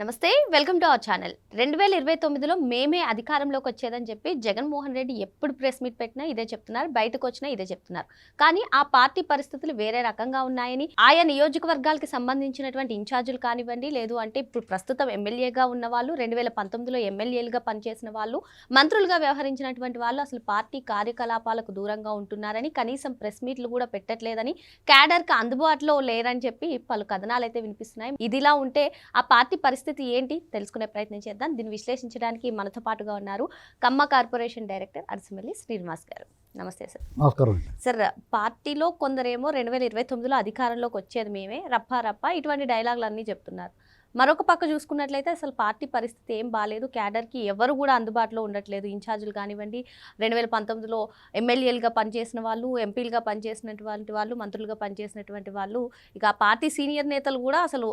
నమస్తే, welcome to our channel. 2029లో మేమే అధికారంలోకి వచ్చేదని చెప్పి జగన్మోహన్ రెడ్డి ఎప్పుడు ప్రెస్ మీట్ పెట్టినా ఇదే చెప్తున్నారు, బయటకు వచ్చినా ఇదే చెప్తున్నారు. కానీ ఆ పార్టీ పరిస్థితులు వేరే రకంగా ఉన్నాయని, ఆయా నియోజకవర్గాలకి సంబంధించినటువంటి ఇన్ఛార్జీలు కానివ్వండి, లేదు అంటే ఇప్పుడు ప్రస్తుతం ఎమ్మెల్యేగా ఉన్న వాళ్ళు, 2019లో ఎమ్మెల్యేలుగా పనిచేసిన వాళ్ళు, మంత్రులుగా వ్యవహరించినటువంటి వాళ్ళు అసలు పార్టీ కార్యకలాపాలకు దూరంగా ఉంటున్నారని, కనీసం ప్రెస్ మీట్లు కూడా పెట్టట్లేదని, క్యాడర్కి అందుబాటులో లేరని చెప్పి పలు కథనాలు అయితే వినిపిస్తున్నాయి. ఇదిలా ఉంటే ఆ పార్టీ పరిస్థితి ఏంటి తెలుసుకునే ప్రయత్నం చేద్దాం. దీన్ని విశ్లేషించడానికి మనతో పాటుగా ఉన్నారు కమ్మ కార్పొరేషన్ డైరెక్టర్ అరసిమల్లి శ్రీనివాస్ గారు. నమస్తే సార్. నమస్కారం సార్, పార్టీలో కొందరేమో 2029లో అధికారంలోకి వచ్చేది మేమే, రప్ప రప్ప ఇటువంటి డైలాగులు అన్నీ చెప్తున్నారు. మరొక పక్క చూసుకున్నట్లయితే అసలు పార్టీ పరిస్థితి ఏం బాగాలేదు, క్యాడర్కి ఎవరు కూడా అందుబాటులో ఉండట్లేదు. ఇన్ఛార్జీలు కానివ్వండి, 2019లో ఎమ్మెల్యేలుగా పనిచేసిన వాళ్ళు, ఎంపీలుగా పనిచేసినటువంటి వాళ్ళు, మంత్రులుగా పనిచేసినటువంటి వాళ్ళు, ఇక ఆ పార్టీ సీనియర్ నేతలు కూడా అసలు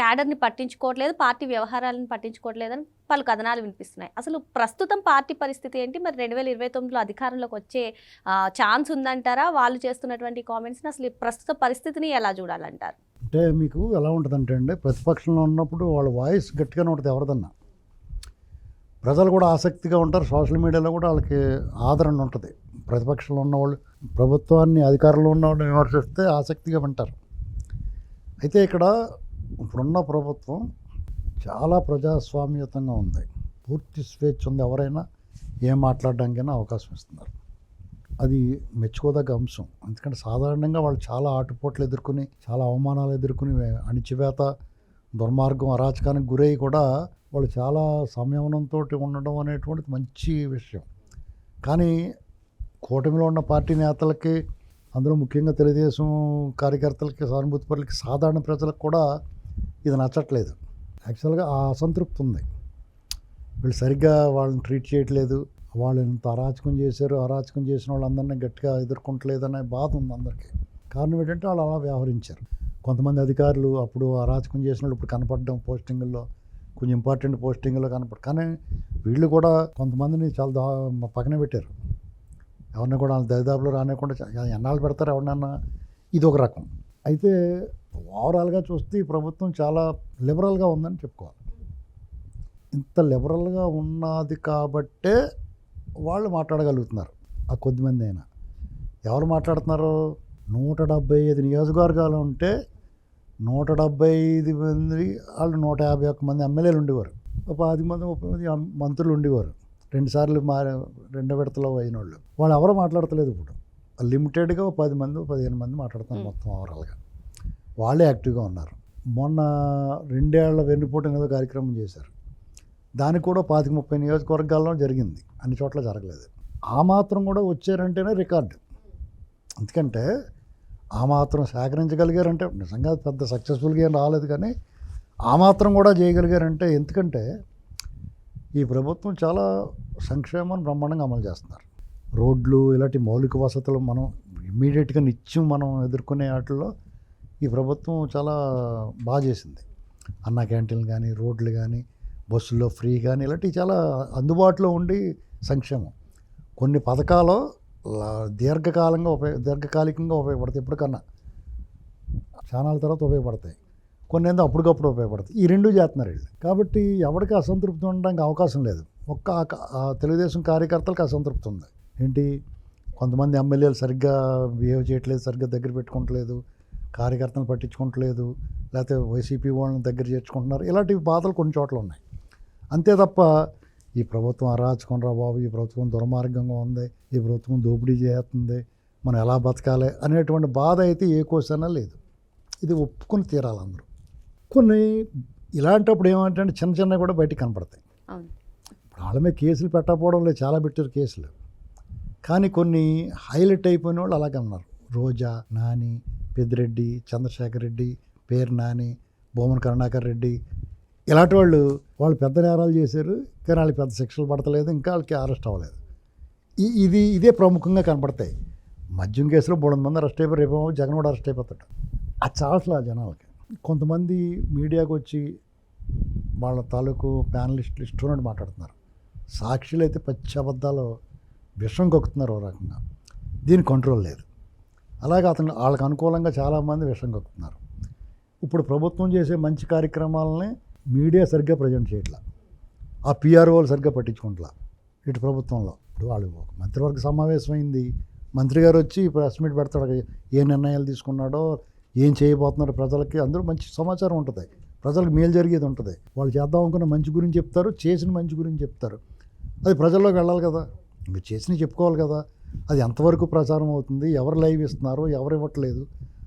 క్యాడర్ని పట్టించుకోవట్లేదు, పార్టీ వ్యవహారాలను పట్టించుకోవట్లేదని పలు కథనాలు వినిపిస్తున్నాయి. అసలు ప్రస్తుతం పార్టీ పరిస్థితి ఏంటి? మరి 2029లో అధికారంలోకి వచ్చే ఛాన్స్ ఉందంటారా? వాళ్ళు చేస్తున్నటువంటి కామెంట్స్ని అసలు ప్రస్తుత పరిస్థితిని ఎలా చూడాలంటారు? అంటే మీకు ఎలా ఉంటుందంటే అండి, ప్రతిపక్షంలో ఉన్నప్పుడు వాళ్ళ వాయిస్ గట్టిగానే ఉంటుంది. ఎవరిదన్నా ప్రజలు కూడా ఆసక్తిగా ఉంటారు. సోషల్ మీడియాలో కూడా వాళ్ళకి ఆదరణ ఉంటుంది. ప్రతిపక్షంలో ఉన్నవాళ్ళు ప్రభుత్వాన్ని, అధికారంలో ఉన్నవాళ్ళు విమర్శిస్తే ఆసక్తిగా వింటారు. అయితే ఇక్కడ ఇప్పుడున్న ప్రభుత్వం చాలా ప్రజాస్వామ్యతంగా ఉంది, పూర్తి స్వేచ్ఛ ఉంది. ఎవరైనా ఏం మాట్లాడడానికైనా అవకాశం ఇస్తున్నారు. అది మెచ్చుకోదగ్గ అంశం. ఎందుకంటే సాధారణంగా వాళ్ళు చాలా ఆటుపోట్లు ఎదుర్కొని, చాలా అవమానాలు ఎదుర్కొని, అణిచివేత, దుర్మార్గం, అరాచకానికి గురై కూడా వాళ్ళు చాలా సంయమనంతో ఉండడం అనేటువంటిది మంచి విషయం. కానీ కూటమిలో ఉన్న పార్టీ నేతలకి, అందులో ముఖ్యంగా తెలుగుదేశం కార్యకర్తలకి, సానుభూతి పరులకి, సాధారణ ప్రజలకు కూడా ఇది నచ్చట్లేదు. యాక్చువల్గా ఆ అసంతృప్తి ఉంది. వీళ్ళు సరిగ్గా వాళ్ళని ట్రీట్ చేయట్లేదు, వాళ్ళు ఎంత అరాచకం చేశారు, అరాచకం చేసిన వాళ్ళందరినీ గట్టిగా ఎదుర్కొంటలేదనే బాధ ఉంది అందరికీ. కారణం ఏంటంటే వాళ్ళు అలా వ్యవహరించారు. కొంతమంది అధికారులు అప్పుడు అరాచకం చేసిన వాళ్ళు ఇప్పుడు కనపడడం, పోస్టింగుల్లో కొంచెం ఇంపార్టెంట్ పోస్టింగుల్లో కనపడ. కానీ వీళ్ళు కూడా కొంతమందిని చాలా పక్కన పెట్టారు. ఎవరిని కూడా వాళ్ళ దరిదాపులో రానివ్వకుండా ఎన్నాళ్ళు పెడతారు ఎవరినన్నా. ఇది ఒక రకం. అయితే ఓవరాల్గా చూస్తే ఈ ప్రభుత్వం చాలా లిబరల్గా ఉందని చెప్పుకోవాలి. ఇంత లిబరల్గా ఉన్నది కాబట్టే వాళ్ళు మాట్లాడగలుగుతున్నారు. ఆ కొద్దిమంది అయినా ఎవరు మాట్లాడుతున్నారు? 175 నియోజకవర్గాలు ఉంటే 175 మంది వాళ్ళు 151 మంది ఎమ్మెల్యేలు ఉండేవారు, 10 మంది 30 మంది మంత్రులు ఉండేవారు. 2 సార్లు రెండో విడతలో అయిన వాళ్ళు ఎవరు మాట్లాడతలేదు. ఇప్పుడు లిమిటెడ్గా 10 మంది 15 మంది మాట్లాడుతున్నారు మొత్తం ఓవరాల్గా. వాళ్ళే యాక్టివ్గా ఉన్నారు. మొన్న 2 ఏళ్ల వెన్నుపోటు అనేదో కార్యక్రమం చేశారు. దానికి కూడా 25-30 నియోజకవర్గాల్లో జరిగింది, అన్ని చోట్ల జరగలేదు. ఆ మాత్రం కూడా వచ్చారంటేనే రికార్డు. ఎందుకంటే ఆ మాత్రం సేకరించగలిగారంటే నిజంగా పెద్ద సక్సెస్ఫుల్గా ఏం రాలేదు, కానీ ఆ మాత్రం కూడా చేయగలిగారంటే. ఎందుకంటే ఈ ప్రభుత్వం చాలా సంక్షేమాన్ని బ్రహ్మాండంగా అమలు చేస్తున్నారు. రోడ్లు, ఇలాంటి మౌలిక వసతులు మనం ఇమ్మీడియట్గా నిత్యం మనం ఎదుర్కొనే వాటిల్లో ఈ ప్రభుత్వం చాలా బాగా చేసింది. అన్న క్యాంటీన్లు కానీ, రోడ్లు కానీ, బస్సుల్లో ఫ్రీ కానీ, ఇలాంటివి చాలా అందుబాటులో ఉండి సంక్షేమం. కొన్ని పథకాలు దీర్ఘకాలికంగా ఉపయోగపడతాయి, ఎప్పటికన్నా ఛానల్ తర్వాత ఉపయోగపడతాయి. కొన్ని ఏందో అప్పటికప్పుడు ఉపయోగపడతాయి. ఈ రెండు చేస్తున్నారు వీళ్ళు. కాబట్టి ఎవరికి అసంతృప్తి ఉండడానికి అవకాశం లేదు. తెలుగుదేశం కార్యకర్తలకు అసంతృప్తి ఉంది. ఏంటి, కొంతమంది ఎమ్మెల్యేలు సరిగ్గా బిహేవ్ చేయట్లేదు, సరిగ్గా దగ్గర పెట్టుకోవట్లేదు, కార్యకర్తలను పట్టించుకోవట్లేదు, లేకపోతే వైసీపీ వాళ్ళని దగ్గర చేర్చుకుంటున్నారు. ఇలాంటి బాధలు కొన్ని చోట్ల ఉన్నాయి. అంతే తప్ప ఈ ప్రభుత్వం అరాచకం రా బాబు, ఈ ప్రభుత్వం దుర్మార్గంగా ఉంది, ఈ ప్రభుత్వం దోపిడీ చేస్తుంది, మనం ఎలా బతకాలి అనేటువంటి బాధ అయితే ఏ కోసైనా లేదు. ఇది ఒప్పుకొని తీరాలి అందరూ. కొన్ని ఇలాంటప్పుడు ఏమంటే చిన్న చిన్నవి కూడా బయటికి కనపడతాయి. ఇప్పుడు వాళ్ళ మీద కేసులు పెట్టకపోవడం లేదు, చాలా పెట్టారు కేసులు. కానీ కొన్ని హైలైట్ అయిపోయిన వాళ్ళు అలాగే ఉన్నారు. రోజా, నాని, పెద్దిరెడ్డి, చంద్రశేఖర్ రెడ్డి, పేరు నాని, బొమ్మన కరుణాకర్ రెడ్డి, ఇలాంటి వాళ్ళు పెద్ద నేరాలు చేశారు, కానీ వాళ్ళకి పెద్ద శిక్షలు పడతలేదు, ఇంకా వాళ్ళకి అరెస్ట్ అవ్వలేదు. ఇదే ప్రముఖంగా కనపడతాయి. మద్యం కేసులో 300 మంది అరెస్ట్ అయిపోయి, రేపు జగన్ కూడా అరెస్ట్ అయిపోతాడు. అది చావట్లే ఆ జనాలకి. కొంతమంది మీడియాకు వచ్చి వాళ్ళ తాలూకు ప్యానలిస్టులు ఇష్టం మాట్లాడుతున్నారు. సాక్షులు అయితే పచ్చి అబద్ధాలు విషం కక్కుతున్నారు ఓ రకంగా. దీని కంట్రోల్ లేదు. అలాగే వాళ్ళకి అనుకూలంగా చాలామంది విషం కక్కుతున్నారు. ఇప్పుడు ప్రభుత్వం చేసే మంచి కార్యక్రమాలని మీడియా సరిగ్గా ప్రజెంట్ చేయట్లా, ఆ పిఆర్ఓలు సరిగ్గా పట్టించుకుంటలా ఇటు ప్రభుత్వంలో. ఇప్పుడు వాళ్ళు ఒక మంత్రివర్గ సమావేశం అయింది, మంత్రి గారు వచ్చి ప్రెస్ మీట్ పెడతాడు, ఏ నిర్ణయాలు తీసుకున్నాడో, ఏం చేయబోతున్నారో ప్రజలకి అందరూ మంచి సమాచారం ఉంటుంది, ప్రజలకు మేలు జరిగేది ఉంటుంది. వాళ్ళు చేద్దాం అనుకున్న మంచి గురించి చెప్తారు, చేసిన మంచి గురించి చెప్తారు. అది ప్రజల్లోకి వెళ్ళాలి కదా, మీరు చేసినవి చెప్పుకోవాలి కదా. అది ఎంతవరకు ప్రచారం అవుతుంది, ఎవరు లైవ్ ఇస్తున్నారు, ఎవరు ఇవ్వట్లేదు,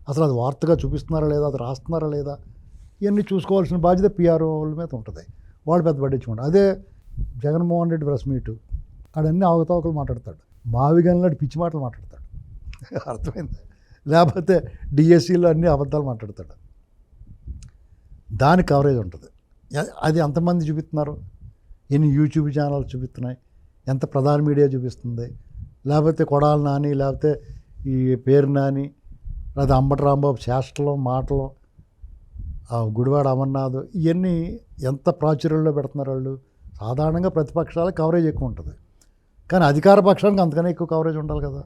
అసలు అది వార్తగా చూపిస్తున్నారా లేదా, అది రాస్తున్నారా లేదా, ఇవన్నీ చూసుకోవాల్సిన బాధ్యత పిఆర్ఓల మీద ఉంటుంది. వాళ్ళు పెద్ద పట్టించుకోండి. అదే జగన్మోహన్ రెడ్డి ప్రెస్ మీటు, ఆడన్నీ అవకతవకలు మాట్లాడతాడు, మావిగన్లాంటి పిచ్చి మాటలు మాట్లాడతాడు. అర్థమైంది? లేకపోతే డిఎస్సిలో అన్నీ అబద్ధాలు మాట్లాడతాడు. దాని కవరేజ్ ఉంటుంది. అది ఎంతమంది చూపిస్తున్నారు, ఎన్ని యూట్యూబ్ ఛానల్స్ చూపిస్తున్నాయి, ఎంత ప్రధాన మీడియా చూపిస్తుంది, లేకపోతే కొడాల నాని, లేకపోతే ఈ పేరు నాని, లేదా అంబటి రాంబాబు చేష్టలు మాటలు, గుడివాడ అమర్నాథ్, ఇవన్నీ ఎంత ప్రాచుర్యంలో పెడుతున్నారు వాళ్ళు. సాధారణంగా ప్రతిపక్షాలకు కవరేజ్ ఎక్కువ ఉంటుంది, కానీ అధికార పక్షానికి అంతకన్నా ఎక్కువ కవరేజ్ ఉండాలి కదా.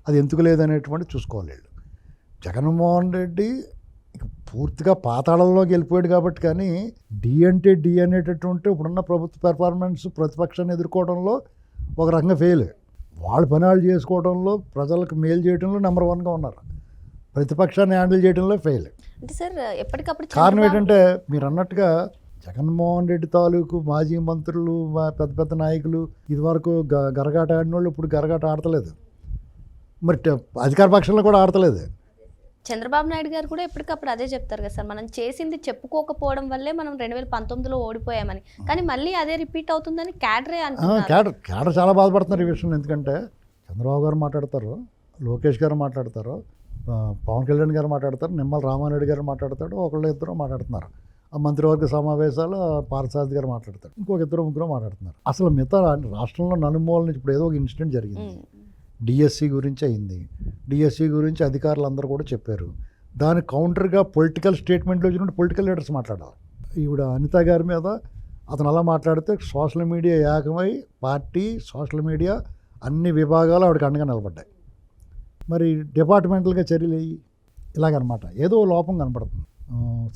అది ఎందుకు లేదనేటువంటి చూసుకోవాలి వీళ్ళు. జగన్మోహన్ రెడ్డి పూర్తిగా పాతాళంలోకి వెళ్ళిపోయాడు కాబట్టి, కానీ అంటే డి అనేటటువంటి ఇప్పుడున్న ప్రభుత్వ పెర్ఫార్మెన్స్ ప్రతిపక్షాన్ని ఎదుర్కోవడంలో ఒక రకంగా ఫెయిల్. వాళ్ళ పని వాళ్ళు చేసుకోవడంలో, ప్రజలకు మేలు చేయడంలో నెంబర్ 1గా ఉన్నారు, ప్రతిపక్షాన్ని హ్యాండిల్ చేయడంలో ఫెయిల్. అంటే సార్ ఎప్పటికప్పుడు కారణం ఏంటంటే మీరు అన్నట్టుగా జగన్మోహన్ రెడ్డి తాలూకు మాజీ మంత్రులు, పెద్ద పెద్ద నాయకులు ఇదివరకు గరగాట ఆడిన వాళ్ళు ఇప్పుడు గరగాట ఆడతలేదు, మరి అధికార పక్షంలో కూడా ఆడతలేదు. చంద్రబాబు నాయుడు గారు కూడా ఎప్పటికప్పుడు అదే చెప్తారు కదా సార్, మనం చేసింది చెప్పుకోకపోవడం వల్లే మనం 2019లో ఓడిపోయామని, కానీ మళ్ళీ అదే రిపీట్ అవుతుందని క్యాడరే అంటున్నారు. క్యాడర్ చాలా బాధపడుతున్నారు ఈ విషయంలో. ఎందుకంటే చంద్రబాబు గారు మాట్లాడతారు, లోకేష్ గారు మాట్లాడతారు, పవన్ కళ్యాణ్ గారు మాట్లాడతారు, నిమ్మల రామారెడ్డి గారు మాట్లాడతాడు, ఒకళ్ళు ఇద్దరు మాట్లాడుతున్నారు. ఆ మంత్రివర్గ సమావేశాలు పార్థసారథి గారు మాట్లాడతారు, ఇంకొక ఇద్దరు ముగ్గురు మాట్లాడుతున్నారు. అసలు మిగతా రాష్ట్రంలో నలుమూల నుంచి ఇప్పుడు ఏదో ఒక ఇన్సిడెంట్ జరిగింది, డిఎస్సి గురించి అయింది, డిఎస్సి గురించి అధికారులు అందరూ కూడా చెప్పారు. దాని కౌంటర్గా పొలిటికల్ స్టేట్మెంట్లు వచ్చినట్టు పొలిటికల్ లీడర్స్ మాట్లాడాలి. ఈవిడ అనిత గారి మీద అతను అలా మాట్లాడితే సోషల్ మీడియా ఏకమై పార్టీ, సోషల్ మీడియా అన్ని విభాగాలు ఆవిడకి అండగా నిలబడ్డాయి. మరి డిపార్ట్మెంటల్గా చర్యలు ఇలాగనమాట, ఏదో లోపం కనపడుతుంది.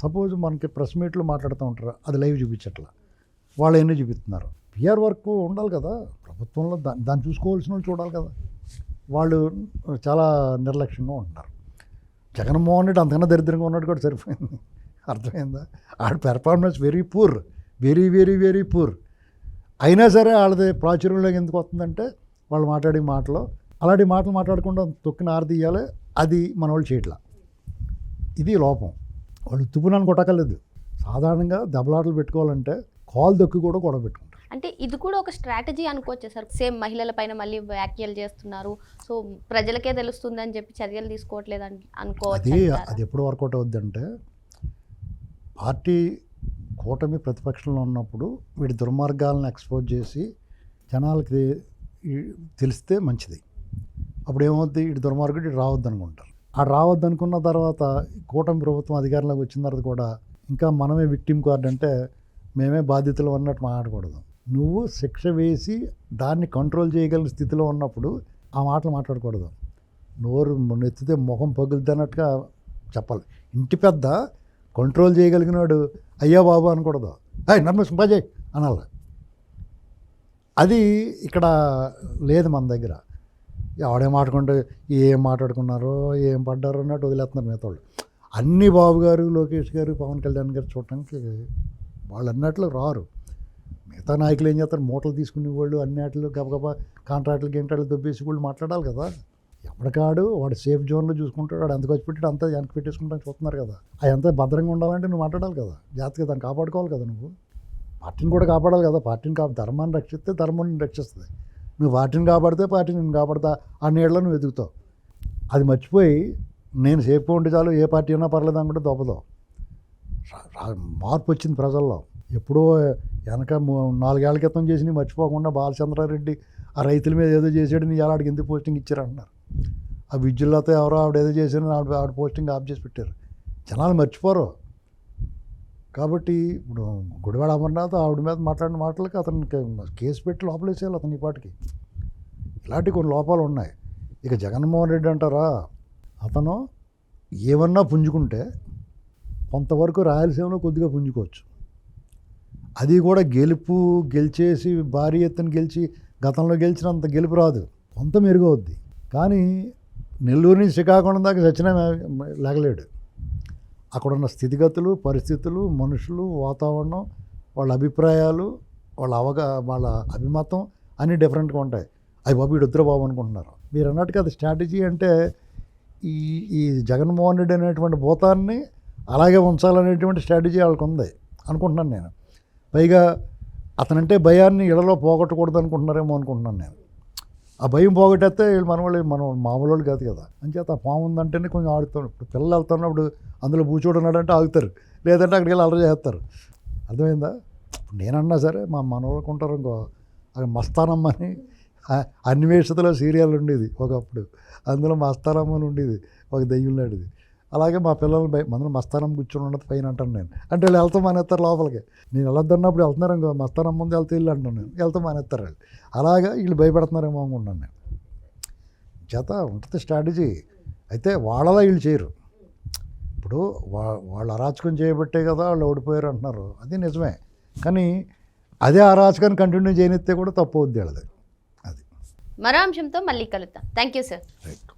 సపోజ్ మనకి ప్రెస్ మీట్లు మాట్లాడుతూ ఉంటారు, అది లైవ్ చూపించట్లా, వాళ్ళు ఎన్ని చూపిస్తున్నారు. పిఆర్ వర్క్ ఉండాలి కదా ప్రభుత్వంలో, దాన్ని చూసుకోవాల్సిన వాళ్ళు చూడాలి కదా. వాళ్ళు చాలా నిర్లక్ష్యంగా ఉంటున్నారు. జగన్మోహన్ రెడ్డి అంతకన్నా దరిద్రంగా ఉన్నట్టు కూడా సరిపోయింది. అర్థమైందా? ఆడ performance very poor, very very very poor. అయినా సరే వాళ్ళది ప్రాచుర్యంలోకి ఎందుకు వస్తుందంటే వాళ్ళు మాట్లాడే మాటలు, అలాంటి మాటలు మాట్లాడకుండా తొక్కిన ఆరదీయాలి, అది మన వాళ్ళు చేయట్లా. ఇది లోపం. వాళ్ళు తుప్పునని కొట్టకలేదు. సాధారణంగా దెబ్బలాటలు పెట్టుకోవాలంటే కాలు దొక్కి కూడా గొడవ పెట్టుకుంటారు. అంటే ఇది కూడా ఒక స్ట్రాటజీ అనుకోవచ్చు సార్. సేమ్ మహిళల పైన మళ్ళీ వ్యాఖ్యలు చేస్తున్నారు, సో ప్రజలకే తెలుస్తుంది అని చెప్పి చర్యలు తీసుకోవట్లేదు అనుకోవచ్చు. అది ఎప్పుడు వర్కౌట్ అవుద్ది అంటే, పార్టీ కూటమి ప్రతిపక్షంలో ఉన్నప్పుడు వీడి దుర్మార్గాలను ఎక్స్పోజ్ చేసి జనాలకి తెలిస్తే మంచిది. అప్పుడు ఏమవుద్ది, ఇటు దుర్మార్గుడు ఇటు రావద్దు అనుకుంటారు. ఆ రావద్దు అనుకున్న తర్వాత కూటమి ప్రభుత్వం అధికారంలోకి వచ్చిన తర్వాత కూడా ఇంకా మనమే విక్టిమ్ కార్డ్, అంటే మేమే బాధ్యతలు అన్నట్టు మాట్లాడకూడదు. నువ్వు శిక్ష వేసి దాన్ని కంట్రోల్ చేయగలిగిన స్థితిలో ఉన్నప్పుడు ఆ మాటలు మాట్లాడకూడదు. నోరు నెత్తితే ముఖం పగులుతున్నట్టుగా చెప్పాలి. ఇంటి పెద్ద కంట్రోల్ చేయగలిగినాడు అయ్యా బాబు అనకూడదు, నర్మస్ బాజయ్ అనాలి. అది ఇక్కడ లేదు మన దగ్గర. ఎవడేం మాట్లాడుకుంటే ఏం మాట్లాడుకున్నారో ఏం పడ్డారో అన్నట్టు వదిలేస్తున్నారు మిగతా వాళ్ళు. అన్ని బాబు గారు, లోకేష్ గారు, పవన్ కళ్యాణ్ గారు చూడటానికి వాళ్ళు అన్నట్లు రారు. మిగతా నాయకులు ఏం చేస్తారు, మూటలు తీసుకునే వాళ్ళు అన్నిటిలో గబగబా కాంట్రాక్టులు గింట్రాక్టులు దొబ్బేసి వాళ్ళు మాట్లాడాలి కదా. ఎప్పటికాడు వాడు సేఫ్ జోన్లో చూసుకుంటాడు, వాడు ఎంత ఖర్చు పెట్టి అంతా వెనక్కి పెట్టేసుకుంటాను చూస్తున్నారు కదా. అది ఎంత భద్రంగా ఉండాలంటే నువ్వు మాట్లాడాలి కదా, జాగ్రత్తగా దాన్ని కాపాడుకోవాలి కదా. నువ్వు పార్టీని కూడా కాపాడాలి కదా. పార్టీని ధర్మాన్ని రక్షిస్తే ధర్మం రక్షిస్తుంది. నువ్వు పార్టీని కాపాడితే పార్టీ నేను కాపాడుతా ఆ నీడలో నువ్వు ఎదుగుతావు. అది మర్చిపోయి నేను సేఫ్గా ఉంటే చాలు, ఏ పార్టీ అయినా పర్లేదు అనుకుంటే దొబ్బదావు. మార్పు వచ్చింది ప్రజల్లో. ఎప్పుడో వెనక 4 ఏళ్ల క్రితం చేసి మర్చిపోకుండా బాలచంద్రారెడ్డి ఆ రైతుల మీద ఏదో చేసాడు, నీ ఆడికి ఎందుకు పోస్టింగ్ ఇచ్చారంటున్నారు. ఆ విద్యుల్లతో ఎవరో ఆవిడ ఏదో చేశారని ఆవిడ పోస్టింగ్ ఆఫ్ చేసి పెట్టారు. జనాలు మర్చిపోరు. కాబట్టి ఇప్పుడు గుడివాడ అమర్నాథ్ ఆవిడ మీద మాట్లాడిన మాటలకి అతనికి కేసు పెట్టి లోపలేసేయాలి అతని పాటికి. ఇలాంటి కొన్ని లోపాలు ఉన్నాయి. ఇక జగన్మోహన్ రెడ్డి అంటారా, అతను ఏమన్నా పుంజుకుంటే కొంతవరకు రాయలసీమలో కొద్దిగా పుంజుకోవచ్చు, అది కూడా గెలిచేసి భారీ ఎత్తున గెలిచి గతంలో గెలిచినంత గెలుపు రాదు, కొంత మెరుగవుద్ది. కానీ నెల్లూరు నుంచి శ్రీకాకుళం దాకా సచ్చినా లేగలేడు. అక్కడున్న స్థితిగతులు, పరిస్థితులు, మనుషులు, వాతావరణం, వాళ్ళ అభిప్రాయాలు, వాళ్ళ అభిమతం అన్నీ డిఫరెంట్గా ఉంటాయి. అవి బాబు వీడు బాబు అనుకుంటున్నారు. మీరు అన్నట్టుగా అది స్ట్రాటజీ అంటే ఈ జగన్మోహన్ రెడ్డి అనేటువంటి భూతాన్ని అలాగే ఉంచాలనేటువంటి స్ట్రాటజీ వాళ్ళకు ఉంది అనుకుంటున్నాను నేను. పైగా అతనంటే భయాన్ని ఇళ్లలో పోగొట్టకూడదు అనుకుంటున్నారేమో అనుకుంటున్నాను నేను. ఆ భయం పోగొట్టేస్తే వీళ్ళు మన మామూలు వాళ్ళు కాదు కదా. అంచేత ఆ పాము ఉందంటేనే కొంచెం ఆడుతాం. ఇప్పుడు పిల్లలు వెళ్తున్నప్పుడు అందులో బూచోడున్నాడంటే ఆగుతారు, లేదంటే అక్కడికి వెళ్ళి అల్లరి చేస్తారు. అర్థమైందా? ఇప్పుడు నేనన్నా సరే మా మనవాళ్ళకు ఉంటారు ఇంకో అక్కడ మస్తానమ్మ అని అన్వేషతలో సీరియల్ ఉండేది ఒకప్పుడు, అందులో మస్తానమ్మ అని ఉండేది, ఒక దెయ్యం లాంటిది. అలాగే మా పిల్లలు మనలో మస్తానం కూర్చొని ఉండదు పైన అంటాను నేను. అంటే వాళ్ళు వెళ్తాం మానేస్తారు లోపలికి. నేను వెళ్ళొద్దన్నప్పుడు వెళ్తున్నారు ఇంకో మస్తానం ముందు వెళ్తే ఇల్లు అంటాను నేను, వెళ్తాం మానేస్తారు వాళ్ళు. అలాగా వీళ్ళు భయపడుతున్నారేమో అనుకుంటాను నేను. చేత ఉంటుంది స్ట్రాటజీ. అయితే వాళ్ళలా వీళ్ళు చేయరు. ఇప్పుడు వాళ్ళు అరాచకం చేయబట్టే కదా వాళ్ళు ఓడిపోయారు అంటున్నారు, అది నిజమే. కానీ అదే అరాచకాన్ని కంటిన్యూ చేయనిస్తే కూడా తప్పు అవుద్ది వాళ్ళది. అది మరో అంశంతో మళ్ళీ కలుద్దాం. Thank you sir. రైట్.